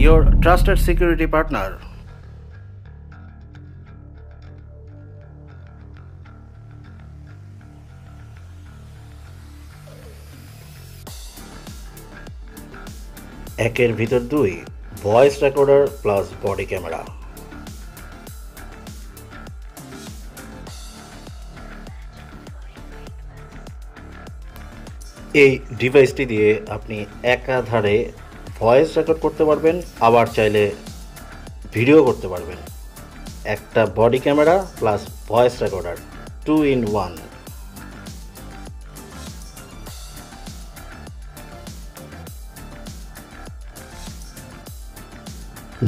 your trusted security partner. একের ভিতর দুই, voice recorder plus body camera. এই ডিভাইসটি দিয়ে আপনি একাধারে ভয়েস রেকর্ড করতে পারবেন, আবার চাইলে ভিডিও করতে পারবেন। একটা body camera plus voice recorder, 2 in 1।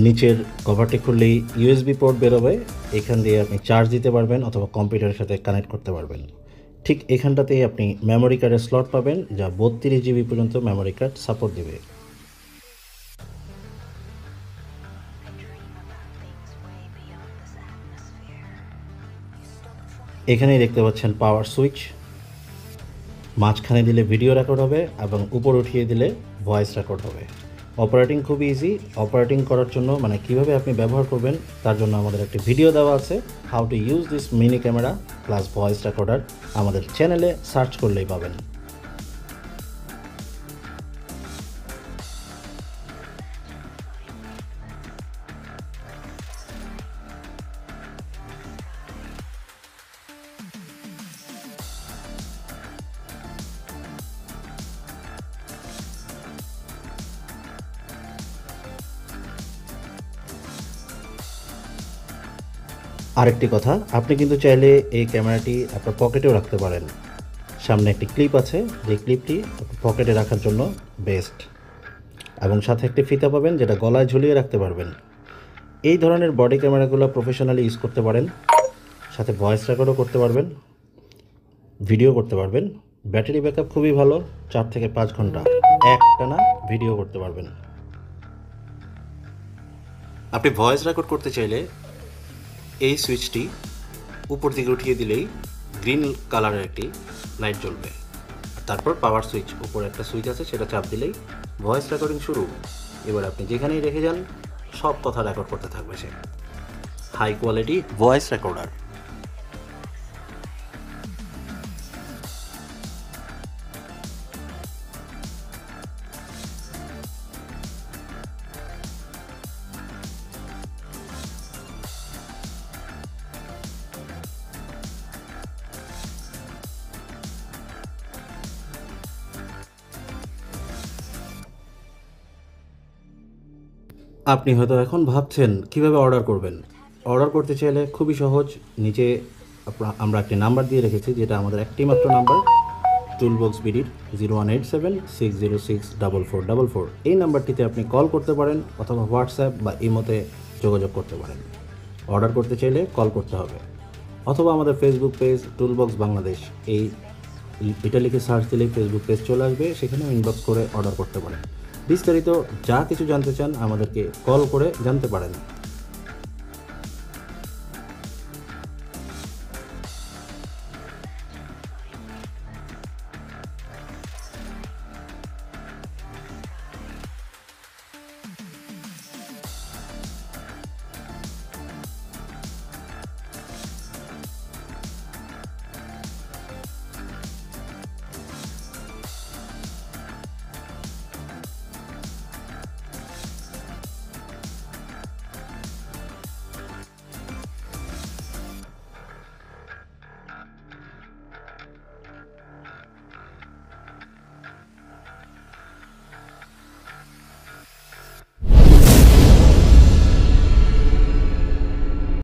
নিচের কভারটি খুললেই ইউএসবি পোর্ট বেরোবে, এখান দিয়ে আপনি চার্জ দিতে পারবেন অথবা কম্পিউটারের সাথে কানেক্ট করতে পারবেন। ঠিক এখানটাতেই আপনি মেমোরি কার্ডের স্লট পাবেন, যা 32 জিবি পর্যন্ত মেমোরি কার্ড সাপোর্ট দেবে। এখানেই দেখতে পাচ্ছেন পাওয়ার সুইচ, মাঝখানে দিলে ভিডিও রেকর্ড হবে এবং উপর উঠিয়ে দিলে ভয়েস রেকর্ড হবে। অপারেটিং খুব ইজি। অপারেটিং করার জন্য মানে কিভাবে আপনি ব্যবহার করবেন তার জন্য আমাদের একটি ভিডিও দেওয়া আছে, how to use this mini camera plus voice recorder. আমাদের চ্যানেলে সার্চ করলেই পাবেন। আরেকটি কথা, আপনি কিন্তু চাইলে এই ক্যামেরাটি আপনার পকেটেও রাখতে পারেন। সামনে একটি ক্লিপ আছে, যে ক্লিপটি পকেটে রাখার জন্য বেস্ট, এবং সাথে একটি ফিতা পাবেন যেটা গলায় ঝুলিয়ে রাখতে পারবেন। এই ধরনের বডি ক্যামেরাগুলো প্রফেশনালি ইউজ করতে পারেন, সাথে ভয়েস রেকর্ডও করতে পারবেন, ভিডিও করতে পারবেন। ব্যাটারি ব্যাকআপ খুবই ভালো, 4 থেকে 5 ঘন্টা একটানা ভিডিও করতে পারবেন। আপনি ভয়েস রেকর্ড করতে চাইলে এই সুইচটি উপর দিকে উঠিয়ে দিলেই গ্রিন কালারের একটি লাইট জ্বলবে। তারপর পাওয়ার সুইচ, উপরে একটা সুইচ আছে, সেটা চাপ দিলেই ভয়েস রেকর্ডিং শুরু। এবার আপনি যেখানেই রেখে যান সব কথা রেকর্ড করতে থাকবে সে। High quality voice recorder. আপনি হয়তো এখন ভাবছেন কিভাবে অর্ডার করবেন। অর্ডার করতে চাইলে খুবই সহজ। নিচে আমরা একটি নাম্বার দিয়ে রেখেছি, যেটা আমাদের একটি মাত্র নাম্বার, টুলবক্স বিডির 0187606444। এই নাম্বারটিতে আপনি কল করতে পারেন অথবা হোয়াটসঅ্যাপ বা ইমোতে যোগাযোগ করতে পারেন। অর্ডার করতে চাইলে কল করতে হবে, অথবা আমাদের ফেসবুক পেজ টুলবক্স বাংলাদেশ, এটা লিখে সার্চ দিলেই ফেসবুক পেজ চলে আসবে, সেখানে ইনবক্স করে অর্ডার করতে পারেন। বিস্তারিত যা কিছু জানতে চান আমাদেরকে কল করে জানতে পারেন।